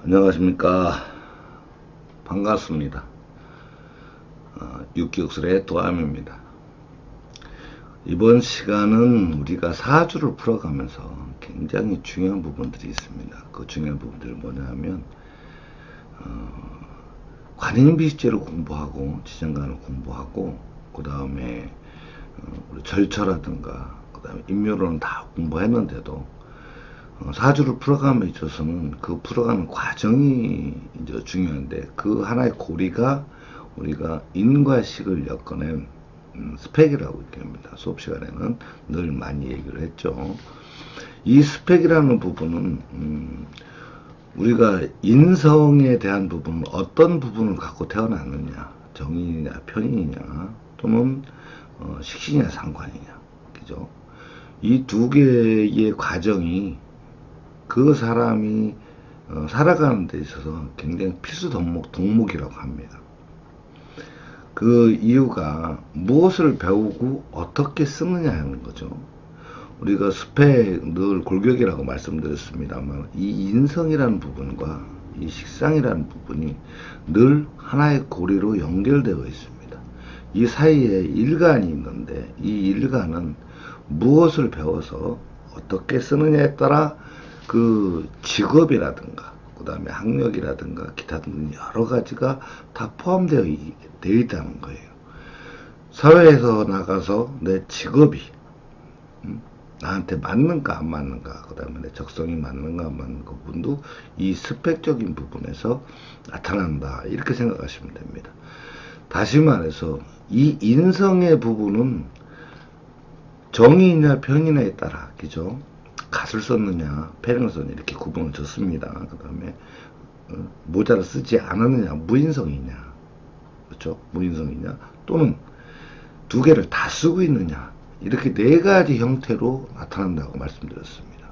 안녕하십니까. 반갑습니다. 육기육술의 도암입니다. 이번 시간은 우리가 사주를 풀어가면서 굉장히 중요한 부분들이 있습니다. 그 중요한 부분들이 뭐냐 하면 관인비식제를 공부하고 지정관을 공부하고 그 다음에 우리 절처라든가 그 다음에 인묘론은 다 공부했는데도 사주를 풀어감에 있어서는 그 풀어가는 과정이 이제 중요한데, 그 하나의 고리가 우리가 인과식을 엮어낸 스펙이라고 이렇게 합니다. 수업 시간에는 늘 많이 얘기를 했죠. 이 스펙이라는 부분은 우리가 인성에 대한 부분, 어떤 부분을 갖고 태어났느냐, 정인이냐 편인이냐 또는 식신이냐 상관이냐, 그죠? 이 두 개의 과정이 그 사람이 살아가는 데 있어서 굉장히 필수 동목이라고 합니다. 그 이유가 무엇을 배우고 어떻게 쓰느냐 하는 거죠. 우리가 스펙 늘 골격이라고 말씀드렸습니다만, 이 인성이라는 부분과 이 식상이라는 부분이 늘 하나의 고리로 연결되어 있습니다. 이 사이에 일간이 있는데, 이 일간은 무엇을 배워서 어떻게 쓰느냐에 따라 그 직업이라든가 그 다음에 학력이라든가 기타 등 여러 가지가 다 포함되어 있다는 거예요. 사회에서 나가서 내 직업이 나한테 맞는가 안 맞는가, 그 다음에 내 적성이 맞는가 안 맞는가 부분도 이 스펙적인 부분에서 나타난다, 이렇게 생각하시면 됩니다. 다시 말해서 이 인성의 부분은 정의냐 편의냐에 따라, 그죠? 갓을 썼느냐 패령을 썼느냐 이렇게 구분을 줬습니다. 그 다음에 모자를 쓰지 않았느냐 무인성이냐, 그렇죠? 무인성이냐 또는 두 개를 다 쓰고 있느냐, 이렇게 네 가지 형태로 나타난다고 말씀드렸습니다.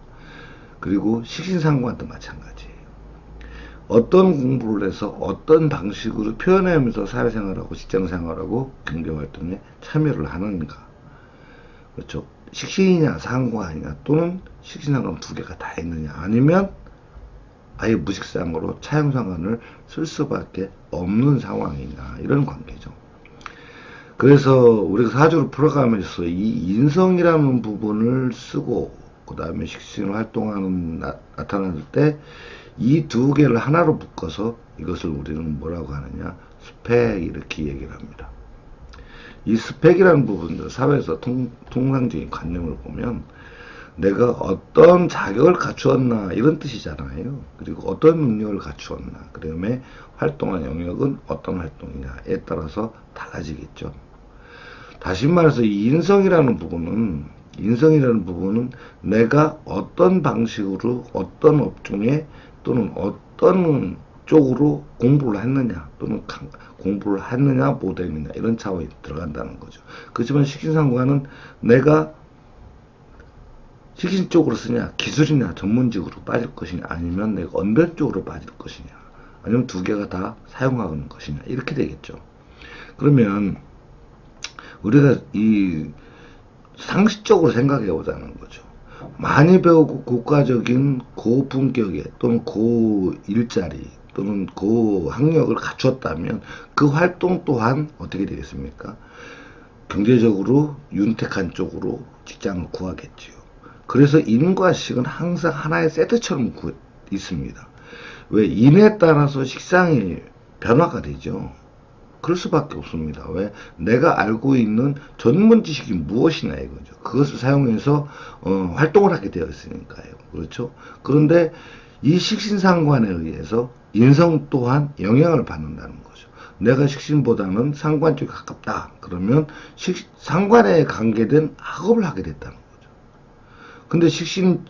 그리고 식신상관도 마찬가지예요. 어떤 공부를 해서 어떤 방식으로 표현하면서 사회생활하고 직장생활하고 경제활동에 참여를 하는가, 그렇죠? 식신이냐 상관이냐 또는 식신상관 두 개가 다 있느냐, 아니면 아예 무식상으로 차용상관을 쓸 수밖에 없는 상황이냐, 이런 관계죠. 그래서 우리가 사주를 풀어가면서 이 인성이라는 부분을 쓰고 그 다음에 식신을 활동하는 나타날 때 이 두 개를 하나로 묶어서 이것을 우리는 뭐라고 하느냐, 스펙, 이렇게 얘기를 합니다. 이 스펙이라는 부분들, 사회에서 통상적인 관념을 보면 내가 어떤 자격을 갖추었나 이런 뜻이잖아요. 그리고 어떤 능력을 갖추었나, 그 다음에 활동한 영역은 어떤 활동이냐에 따라서 달라지겠죠. 다시 말해서 이 인성이라는 부분은 내가 어떤 방식으로 어떤 업종에 또는 어떤 쪽으로 공부를 했느냐 또는 공부를 했느냐 못했느냐, 이런 차원이 들어간다는 거죠. 그렇지만 식신상관은 내가 식신 쪽으로 쓰냐 기술이냐 전문직으로 빠질 것이냐, 아니면 내가 언변 쪽으로 빠질 것이냐, 아니면 두 개가 다 사용하는 것이냐, 이렇게 되겠죠. 그러면 우리가 이 상식적으로 생각해 보자는 거죠. 많이 배우고 고가적인 고품격의 또는 고일자리 또는 고학력을 갖췄다면 그 활동 또한 어떻게 되겠습니까? 경제적으로 윤택한 쪽으로 직장을 구하겠지요. 그래서 인과 식은 항상 하나의 세트처럼 있습니다. 왜? 인에 따라서 식상이 변화가 되죠. 그럴 수밖에 없습니다. 왜? 내가 알고 있는 전문 지식이 무엇이냐 이거죠. 그것을 사용해서 활동을 하게 되어 있으니까요. 그렇죠? 그런데 이 식신상관에 의해서 인성 또한 영향을 받는다는 거죠. 내가 식신보다는 상관 쪽에 가깝다, 그러면 상관에 관계된 학업을 하게 됐다는 거죠. 근데 식신이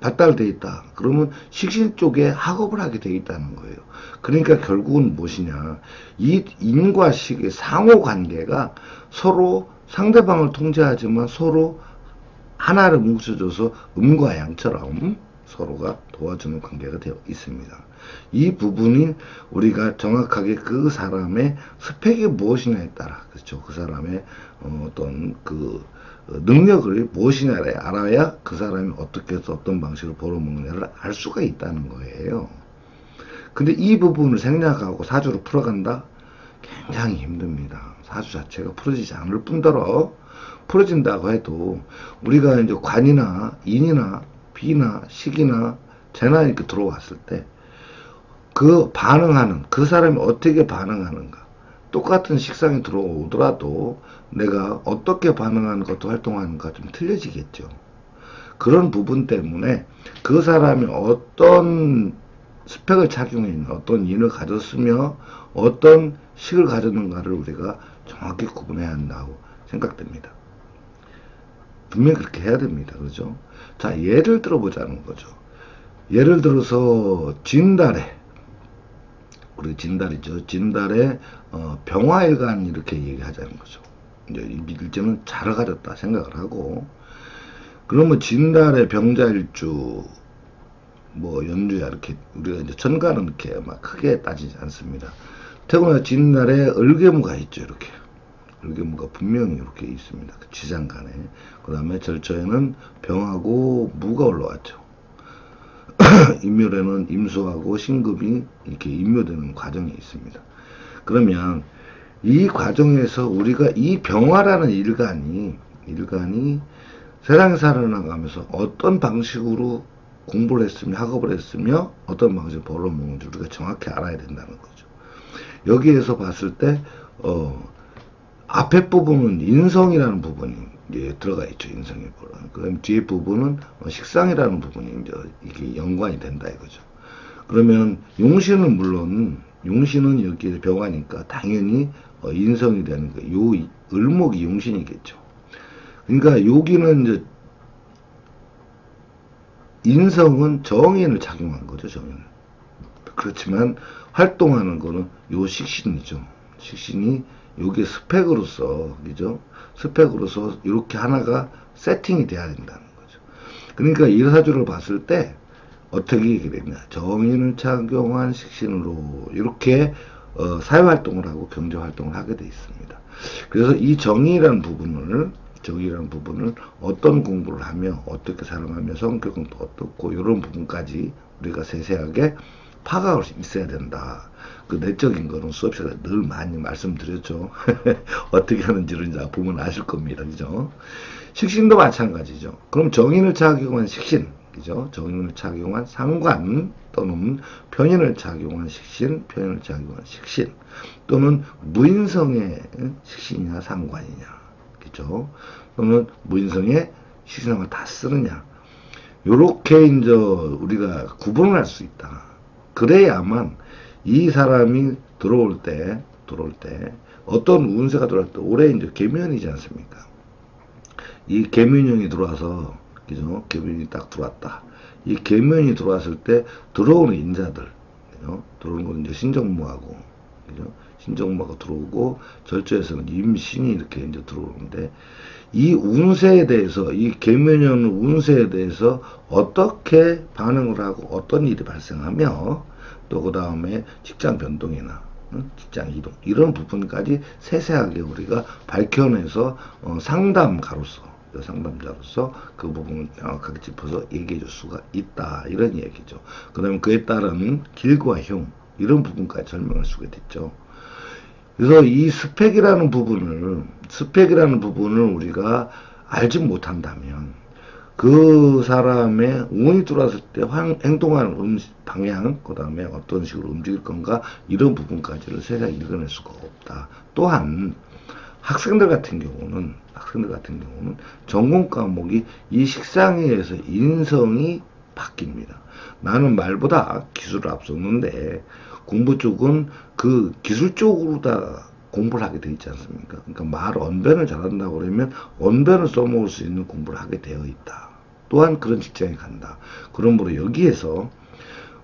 발달되어 있다, 그러면 식신 쪽에 학업을 하게 되어 있다는 거예요. 그러니까 결국은 무엇이냐, 이 인과 식의 상호관계가 서로 상대방을 통제하지만 서로 하나를 뭉쳐줘서 음과 양처럼 서로가 도와주는 관계가 되어 있습니다. 이 부분이 우리가 정확하게 그 사람의 스펙이 무엇이냐에 따라, 그렇죠, 그 사람의 어떤 그 능력을 무엇이냐를 알아야 그 사람이 어떻게 해서 어떤 방식으로 벌어먹느냐를 알 수가 있다는 거예요. 근데 이 부분을 생략하고 사주로 풀어간다? 굉장히 힘듭니다. 사주 자체가 풀어지지 않을 뿐더러 풀어진다고 해도 우리가 이제 관이나 인이나 비나 식이나 재나 이렇게 들어왔을 때 그 반응하는 그 사람이 어떻게 반응하는가 똑같은 식상이 들어오더라도 내가 어떻게 반응하는 것도 활동하는가 좀 틀려지겠죠. 그런 부분 때문에 그 사람이 어떤 스펙을 착용해 있는 어떤 인을 가졌으며 어떤 식을 가졌는가를 우리가 정확히 구분해야 한다고 생각됩니다. 분명히 그렇게 해야 됩니다. 그죠? 자, 예를 들어보자는 거죠. 예를 들어서 진달에 우리 진달이죠. 진달에 병화일간 이렇게 얘기하자는 거죠. 이제 일제는 잘 가졌다 생각을 하고 그러면 진달에 병자일주 뭐 연주야 이렇게 우리가 이제 천간은 이렇게 막 크게 따지지 않습니다. 태어나 진달에 을개무가 있죠. 이렇게 을개무가 분명히 이렇게 있습니다. 지장간에. 그 다음에 절처에는 병하고 무가 올라왔죠. 임묘에는 임수하고 신급이 이렇게 임묘되는 과정이 있습니다. 그러면 이 과정에서 우리가 이 병화라는 일간이 세상에 살아나가면서 어떤 방식으로 공부를 했으며 학업을 했으며 어떤 방식으로 벌어먹는지 우리가 정확히 알아야 된다는 거죠. 여기에서 봤을 때 앞에 부분은 인성이라는 부분이 이제 들어가 있죠. 인성의 부분. 그다음 뒤에 부분은 식상이라는 부분이 이제 이게 연관이 된다 이거죠. 그러면 용신은 물론 용신은 여기에 병화니까 당연히 인성이 되는 거. 요 을목이 용신이겠죠. 그러니까 여기는 이제 인성은 정인을 작용한 거죠. 정인을. 그렇지만 활동하는 거는 요 식신이죠. 식신이 여기에 스펙으로서, 그죠? 스펙으로서 이렇게 하나가 세팅이 돼야 된다는 거죠. 그러니까 이 사주를 봤을 때 어떻게 얘기되냐. 정인을 착용한 식신으로 이렇게 사회활동을 하고 경제활동을 하게 돼 있습니다. 그래서 이 정의라는 부분을 어떤 공부를 하며 어떻게 사용하며 성격은 또 어떻고 이런 부분까지 우리가 세세하게 파악할 수 있어야 된다. 그 내적인 거는 수업시간에 늘 많이 말씀드렸죠. 어떻게 하는지를 이제 보면 아실 겁니다. 그죠? 식신도 마찬가지죠. 그럼 정인을 착용한 식신, 그죠? 정인을 착용한 상관 또는 편인을 착용한 식신, 편인을 착용한 식신 또는 무인성의 식신이냐 상관이냐, 그죠? 또는 무인성의 식신상을 다 쓰느냐. 요렇게 이제 우리가 구분을 할 수 있다. 그래야만 이 사람이 들어올 때 어떤 운세가 들어올 때 올해 이제 개묘년이지 않습니까? 이 개묘년이 들어와서 그죠? 개묘년이 딱 들어왔다. 이 개묘년이 들어왔을 때 들어오는 인자들, 그죠? 들어오는 건 이제 신정무하고, 그죠? 신정무하고 들어오고 절조에서는 임신이 이렇게 이제 들어오는데 이 운세에 대해서 이 개묘년 운세에 대해서 어떻게 반응을 하고 어떤 일이 발생하며 또 그 다음에 직장 변동이나 직장 이동 이런 부분까지 세세하게 우리가 밝혀내서 상담가로서 상담자로서 그 부분을 명확하게 짚어서 얘기해 줄 수가 있다 이런 얘기죠. 그 다음에 그에 따른 길과 흉 이런 부분까지 설명할 수가 있죠. 그래서 이 스펙이라는 부분을 우리가 알지 못한다면 그 사람의 운이 들어왔을 때 행동하는 방향, 그 다음에 어떤 식으로 움직일 건가 이런 부분까지를 세세하게 읽어낼 수가 없다. 또한 학생들 같은 경우는 전공 과목이 이 식상에 의해서 인성이 바뀝니다. 나는 말보다 기술을 앞섰는데 공부 쪽은 그 기술 쪽으로 다 공부를 하게 되어 있지 않습니까? 그러니까 말 언변을 잘한다고 그러면 언변을 써먹을 수 있는 공부를 하게 되어 있다. 또한 그런 직장에 간다. 그러므로 여기에서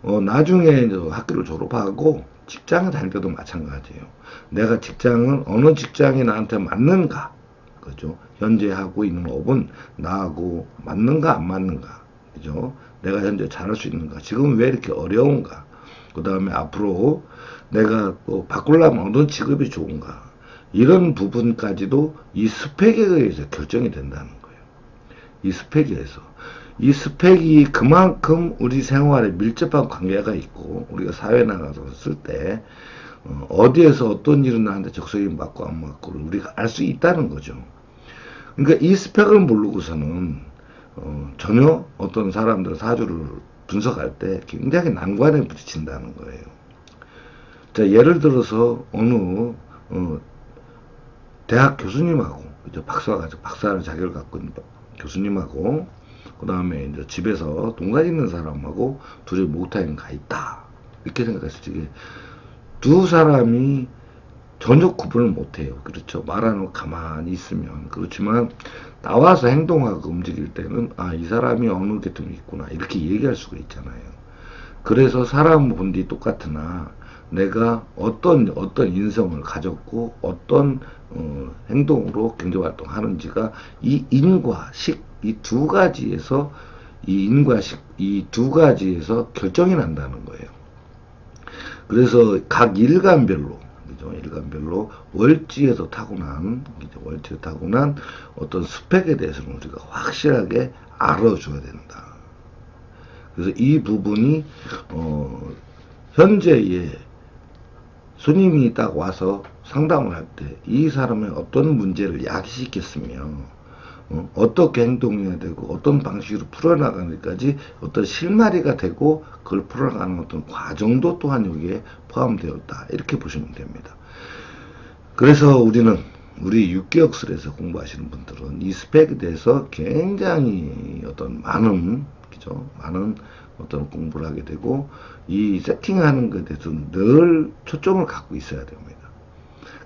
나중에 이제 학교를 졸업하고 직장에 다닐 때도 마찬가지예요. 내가 직장은 어느 직장이 나한테 맞는가? 그죠? 현재 하고 있는 업은 나하고 맞는가 안 맞는가? 그죠? 내가 현재 잘할 수 있는가? 지금 왜 이렇게 어려운가? 그 다음에 앞으로 내가 또 바꾸려면 어떤 직업이 좋은가? 이런 부분까지도 이 스펙에 의해서 결정이 된다는 거예요. 이 스펙에 의해서. 이 스펙이 그만큼 우리 생활에 밀접한 관계가 있고, 우리가 사회 나가서 쓸 때 어디에서 어떤 일은 나한테 적성이 맞고 안 맞고를 우리가 알 수 있다는 거죠. 그러니까 이 스펙을 모르고서는 전혀 어떤 사람들 사주를 분석할 때 굉장히 난관에 부딪힌다는 거예요. 자, 예를 들어서 어느 대학 교수님하고 이제 박사를 자격을 갖고 있는 교수님하고 그 다음에 이제 집에서 동갑 있는 사람하고 둘이 목욕탕에 가 있다, 이렇게 생각했을 때 두 사람이 전혀 구분을 못해요. 그렇죠. 말하는 가만히 있으면. 그렇지만 나와서 행동하고 움직일 때는 이 사람이 어느 계통이 있구나, 이렇게 얘기할 수가 있잖아요. 그래서 사람 본 뒤 똑같으나 내가 어떤 인성을 가졌고 어떤 행동으로 경제활동 하는지가 이 인과 식, 이 두 가지에서, 이 인과 식, 이 두 가지에서 결정이 난다는 거예요. 그래서 각 일간별로, 그죠? 일간별로 월지에서 타고난 어떤 스펙에 대해서는 우리가 확실하게 알아줘야 된다. 그래서 이 부분이 현재의 손님이 딱 와서 상담을 할 때 이 사람의 어떤 문제를 야기시켰으며 어떻게 행동해야 되고 어떤 방식으로 풀어나가는까지 어떤 실마리가 되고 그걸 풀어나가는 어떤 과정도 또한 여기에 포함되어 있다, 이렇게 보시면 됩니다. 그래서 우리 육기역술에서 공부하시는 분들은 이 스펙에 대해서 굉장히 어떤 많은 어떤 공부를 하게 되고, 이 세팅하는 것에 대해서 늘 초점을 갖고 있어야 됩니다.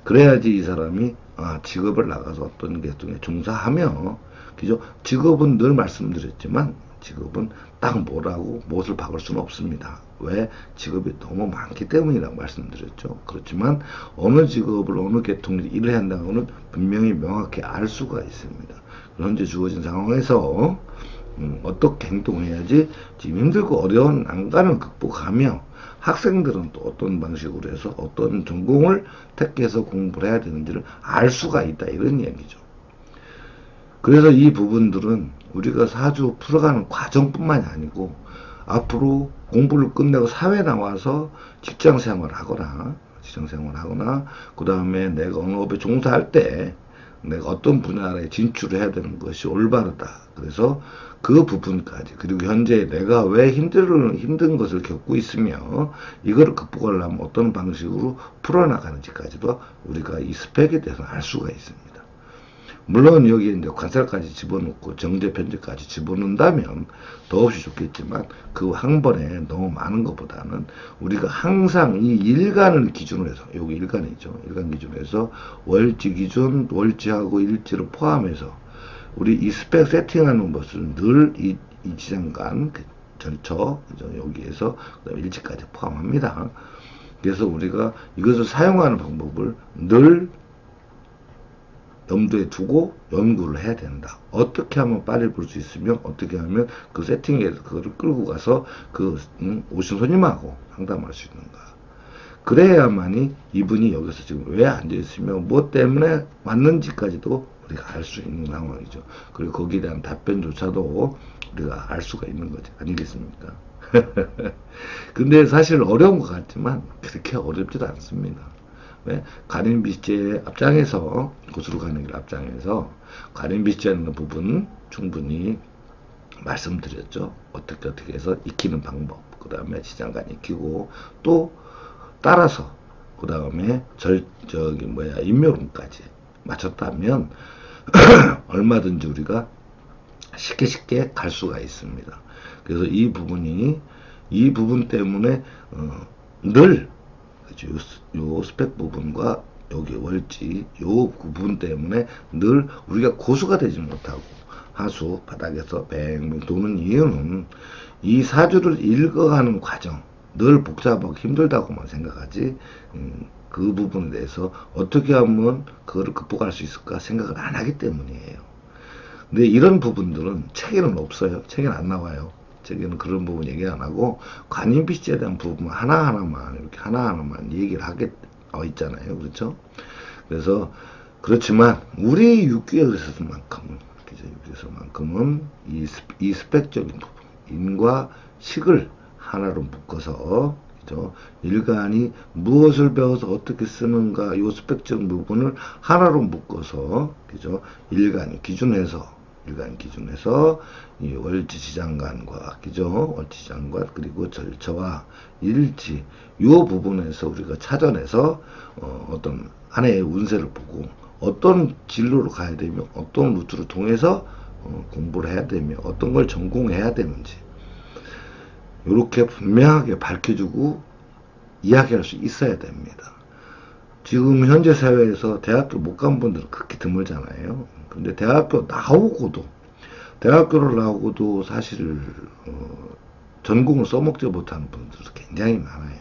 그래야지 이 사람이 직업을 나가서 어떤 계통에 종사하며, 그죠? 직업은 늘 말씀드렸지만 직업은 딱 뭐라고 못을 박을 수는 없습니다. 왜? 직업이 너무 많기 때문이라고 말씀드렸죠. 그렇지만 어느 직업을 어느 계통을 일을 한다는 것은 분명히 명확히 알 수가 있습니다. 현재 주어진 상황에서 어떻게 행동해야지 지금 힘들고 어려운 난관을 극복하며, 학생들은 또 어떤 방식으로 해서 어떤 전공을 택해서 공부를 해야 되는지를 알 수가 있다, 이런 얘기죠. 그래서 이 부분들은 우리가 사주 풀어가는 과정뿐만이 아니고 앞으로 공부를 끝내고 사회 나와서 직장 생활을 하거나 그 다음에 내가 어느 업에 종사할 때 내가 어떤 분야에 진출을 해야 되는 것이 올바르다. 그래서 그 부분까지, 그리고 현재 내가 왜 힘든 것을 겪고 있으며 이거를 극복하려면 어떤 방식으로 풀어나가는지까지도 우리가 이 스펙에 대해서 알 수가 있습니다. 물론 여기에 이제 관찰까지 집어넣고 정제 편제까지 집어넣는다면 더없이 좋겠지만 그 한 번에 너무 많은 것보다는 우리가 항상 이 일간을 기준으로 해서, 여기 일간이죠. 일간 기준으로 해서 월지 기준, 월지하고 일지를 포함해서 우리 이 스펙 세팅하는 것을 늘 이 지장간 절처, 여기에서 일지까지 포함합니다. 그래서 우리가 이것을 사용하는 방법을 늘 염두에 두고 연구를 해야 된다. 어떻게 하면 빨리 볼 수 있으며 어떻게 하면 그 세팅에서 그거를 끌고 가서 오신 손님하고 상담할 수 있는가. 그래야만이 이분이 여기서 지금 왜 앉아있으며 뭐 때문에 왔는지까지도 우리가 알 수 있는 상황이죠. 그리고 거기에 대한 답변조차도 우리가 알 수가 있는 거죠. 아니겠습니까? 근데 사실 어려운 것 같지만 그렇게 어렵지도 않습니다. 왜? 가림비시제 앞장에서, 고수로 가는 길 앞장에서 가림비시제하는 부분 충분히 말씀드렸죠. 어떻게 해서 익히는 방법, 그 다음에 시장간 익히고 또 따라서 그 다음에 인묘론까지 맞췄다면 얼마든지 우리가 쉽게 갈 수가 있습니다. 그래서 이 부분 때문에 늘 요 스펙 부분과 여기 월지 요 부분 때문에 늘 우리가 고수가 되지 못하고 하수 바닥에서 뱅뱅 도는 이유는 이 사주를 읽어가는 과정 늘 복잡하고 힘들다고만 생각하지 그 부분에 대해서 어떻게 하면 그거를 극복할 수 있을까 생각을 안 하기 때문이에요. 근데 이런 부분들은 책에는 없어요. 책에는 안 나와요. 책에는 그런 부분 얘기 안 하고 관인비시에 대한 부분 하나하나만 이렇게 하나하나만 얘기를 하게 나와 있잖아요. 그렇죠? 그래서 그렇지만 우리 육기에 있어서만큼 그죠? 여기서만큼은 이 스펙적인 부분, 인과 식을 하나로 묶어서, 그죠? 일간이 무엇을 배워서 어떻게 쓰는가, 요 스펙적인 부분을 하나로 묶어서, 그죠? 일간 기준에서 이 월지지장간과, 그죠? 월지지장간, 그리고 절처와 일지, 요 부분에서 우리가 찾아내서, 어떤 아내의 운세를 보고, 어떤 진로로 가야 되며, 어떤 루트를 통해서, 공부를 해야 되며, 어떤 걸 전공해야 되는지, 이렇게 분명하게 밝혀주고 이야기할 수 있어야 됩니다. 지금 현재 사회에서 대학교 못 간 분들은 그렇게 드물잖아요. 근데 대학교를 나오고도 사실 전공을 써먹지 못하는 분들도 굉장히 많아요.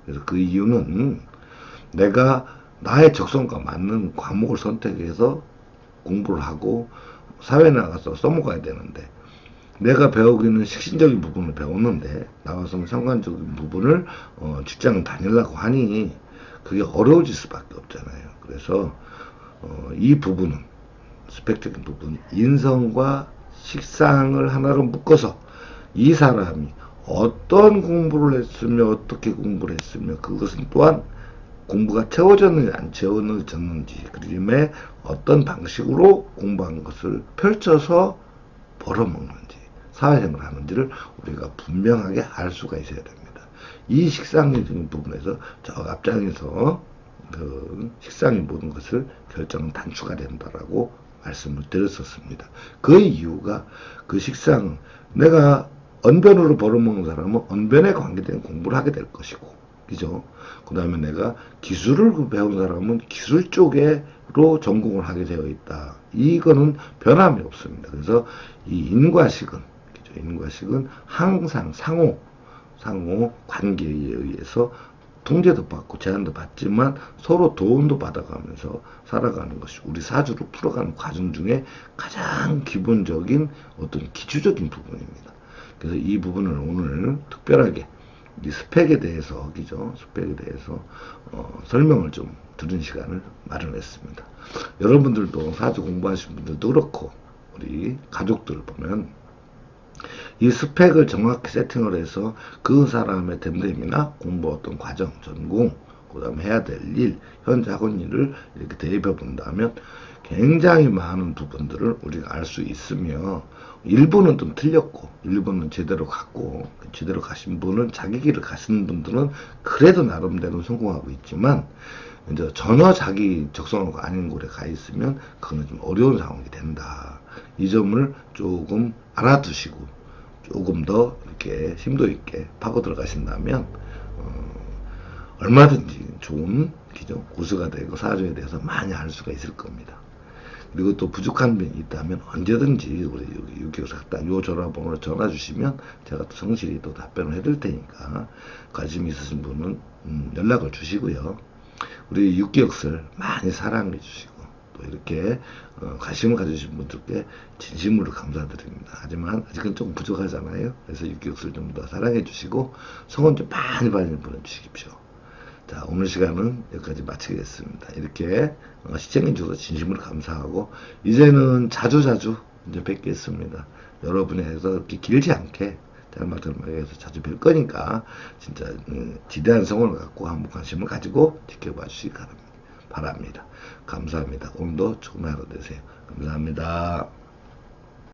그래서 그 이유는 내가 나의 적성과 맞는 과목을 선택해서 공부를 하고 사회에 나가서 써먹어야 되는데, 내가 배우기는 식신적인 부분을 배웠는데 나와서 상관적인 부분을 직장을 다니려고 하니 그게 어려워질 수밖에 없잖아요. 그래서 이 부분은, 스펙적인 부분, 인성과 식상을 하나로 묶어서 이 사람이 어떤 공부를 했으며 어떻게 공부를 했으며, 그것은 또한 공부가 채워졌는지 안 채워졌는지, 그림에 어떤 방식으로 공부한 것을 펼쳐서 벌어먹는지, 사회생활을 하는지를 우리가 분명하게 알 수가 있어야 됩니다. 이 식상적인 부분에서 저 앞장에서 그 식상의 모든 것을 결정은 단추가 된다라고 말씀을 드렸었습니다. 그 이유가, 그 식상, 내가 언변으로 벌어먹는 사람은 언변에 관계된 공부를 하게 될 것이고, 그죠? 그 다음에 내가 기술을 배운 사람은 기술 쪽으로 전공을 하게 되어 있다. 이거는 변함이 없습니다. 그래서 이 인과식은, 그죠? 인과식은 항상 상호 관계에 의해서 통제도 받고 제한도 받지만 서로 도움도 받아가면서 살아가는 것이 우리 사주로 풀어가는 과정 중에 가장 기본적인 어떤 기초적인 부분입니다. 그래서 이 부분을 오늘 특별하게 이 스펙에 대해서, 그죠? 스펙에 대해서 설명을 좀 들은 시간을 마련했습니다. 여러분들도 사주 공부하신 분들도 그렇고 우리 가족들을 보면 이 스펙을 정확히 세팅을 해서 그 사람의 댐댐이나 공부 어떤 과정, 전공, 그 다음에 해야 될 일, 현재 하고 있는 일을 이렇게 대입해 본다면 굉장히 많은 부분들을 우리가 알 수 있으며, 일부는 좀 틀렸고 일부는 제대로 갔고, 제대로 가신 분은, 자기 길을 가시는 분들은 그래도 나름대로 성공하고 있지만, 이제 전혀 자기 적성하고 아닌 곳에 가 있으면 그거는 좀 어려운 상황이 된다. 이 점을 조금 알아두시고 조금 더 이렇게 심도 있게 파고 들어가신다면 얼마든지 좋은, 그죠? 고수가 되고 사주에 대해서 많이 알 수가 있을 겁니다. 그리고 또 부족한 면이 있다면 언제든지 우리 여기 6개월 요 전화번호로 전화 주시면 제가 또 성실히 또 답변을 해드릴 테니까 관심 있으신 분은 연락을 주시고요. 우리 6개월 많이 사랑해 주시고 또 이렇게 관심을 가지신 분들께 진심으로 감사드립니다. 하지만 아직은 좀 부족하잖아요. 그래서 6개월 좀 더 사랑해 주시고 성원 좀 많이 보내주십시오. 자, 오늘 시간은 여기까지 마치겠습니다. 이렇게 시청해 주셔서 진심으로 감사하고, 이제는 자주자주 이제 뵙겠습니다. 여러분이 해서 이렇게 길지 않게 짤막짤막해서 자주 뵐 거니까 진짜 지대한 성원을 갖고 한번 관심을 가지고 지켜봐 주시기 바랍니다. 감사합니다. 오늘도 좋은 하루 되세요. 감사합니다.